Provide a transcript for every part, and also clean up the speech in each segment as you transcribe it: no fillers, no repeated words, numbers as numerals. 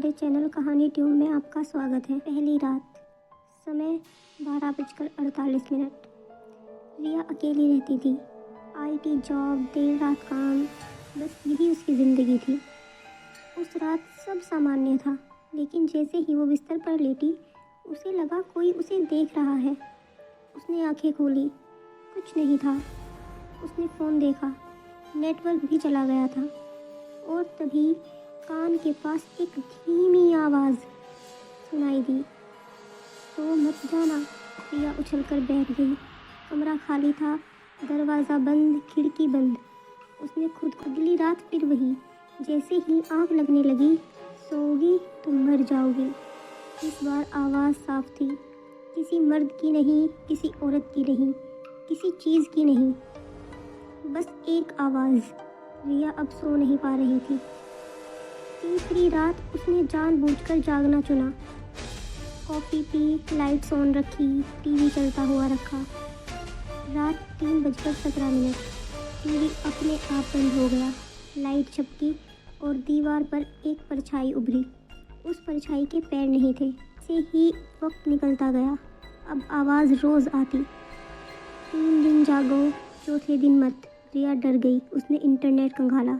हमारे चैनल कहानी ट्यूब में आपका स्वागत है। पहली रात, समय 12:48। रिया अकेली रहती थी। आईटी जॉब, देर रात काम, बस यही उसकी ज़िंदगी थी। उस रात सब सामान्य था, लेकिन जैसे ही वो बिस्तर पर लेटी उसे लगा कोई उसे देख रहा है। उसने आंखें खोली, कुछ नहीं था। उसने फ़ोन देखा, नेटवर्क भी चला गया था। और तभी कान के पास एक धीमी आवाज़ सुनाई दी, तो मत जाना। रिया उछलकर बैठ गई। कमरा खाली था, दरवाज़ा बंद, खिड़की बंद। उसने खुद अगली रात फिर वही। जैसे ही आँख लगने लगी, सोओगी तो मर जाओगी। इस बार आवाज़ साफ थी, किसी मर्द की नहीं, किसी औरत की नहीं, किसी चीज़ की नहीं, बस एक आवाज़। रिया अब सो नहीं पा रही थी। तीसरी रात उसने जानबूझकर जागना चुना। कॉफ़ी पी, लाइट्स ऑन रखी, टीवी चलता हुआ रखा। रात 3:17। टीवी अपने आप बंद हो गया। लाइट झपकी और दीवार पर एक परछाई उभरी। उस परछाई के पैर नहीं थे। से ही वक्त निकलता गया। अब आवाज़ रोज़ आती, 3 दिन जागो, चौथे दिन मत। रिया डर गई। उसने इंटरनेट खंगाला,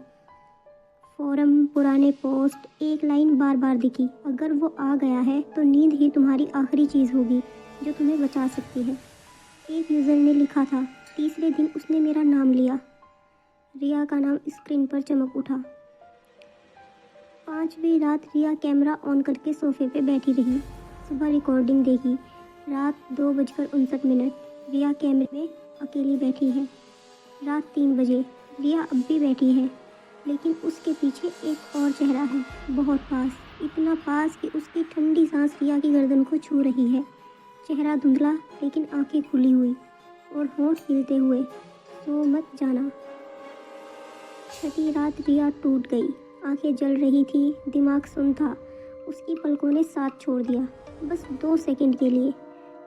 फोरम, पुराने पोस्ट, एक लाइन बार बार दिखी, अगर वो आ गया है तो नींद ही तुम्हारी आखिरी चीज़ होगी जो तुम्हें बचा सकती है। एक यूज़र ने लिखा था, तीसरे दिन उसने मेरा नाम लिया। रिया का नाम स्क्रीन पर चमक उठा। 5वीं रात रिया कैमरा ऑन करके सोफे पे बैठी रही। सुबह रिकॉर्डिंग देखी। रात 2:59। रिया कैमरे में अकेली बैठी है। रात 3 बजे। रिया अब भी बैठी है, लेकिन उसके पीछे एक और चेहरा है, बहुत पास, इतना पास कि उसकी ठंडी सांस रिया की गर्दन को छू रही है। चेहरा धुंधला, लेकिन आंखें खुली हुई और होंठ हिलते हुए, सो मत जाना। छठी रात रिया टूट गई। आंखें जल रही थी, दिमाग सुन्न था। उसकी पलकों ने साथ छोड़ दिया, बस 2 सेकंड के लिए,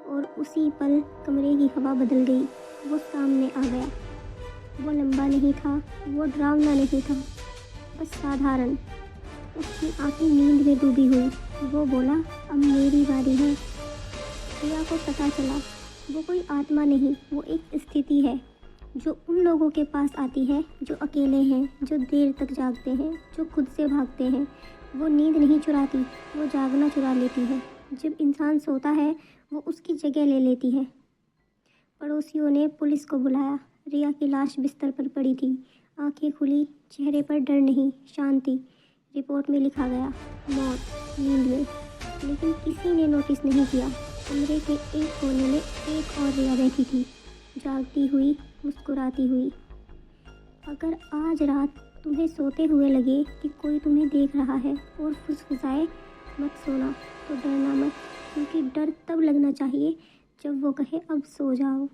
और उसी पल कमरे की हवा बदल गई। वो सामने आ गया। वो लंबा नहीं था, वो डरावना नहीं था, बस साधारण। उसकी आंखें नींद में डूबी हुई। वो बोला, अब मेरी बारी है। रिया को पता चला, वो कोई आत्मा नहीं, वो एक स्थिति है जो उन लोगों के पास आती है जो अकेले हैं, जो देर तक जागते हैं, जो खुद से भागते हैं। वो नींद नहीं चुराती, वो जागना चुरा लेती है। जब इंसान सोता है, वो उसकी जगह ले लेती है। पड़ोसियों ने पुलिस को बुलाया। रिया की लाश बिस्तर पर पड़ी थी, आंखें खुली, चेहरे पर डर नहीं, शांति। रिपोर्ट में लिखा गया, मौत नींद में। लेकिन किसी ने नोटिस नहीं किया। कमरे के एक कोने में एक और रिया बैठी थी, जागती हुई, मुस्कुराती हुई। अगर आज रात तुम्हें सोते हुए लगे कि कोई तुम्हें देख रहा है और फुसफुसाए, मत सोना, तो डरना मत, क्योंकि डर तब लगना चाहिए जब वो कहे अब सो जाओ।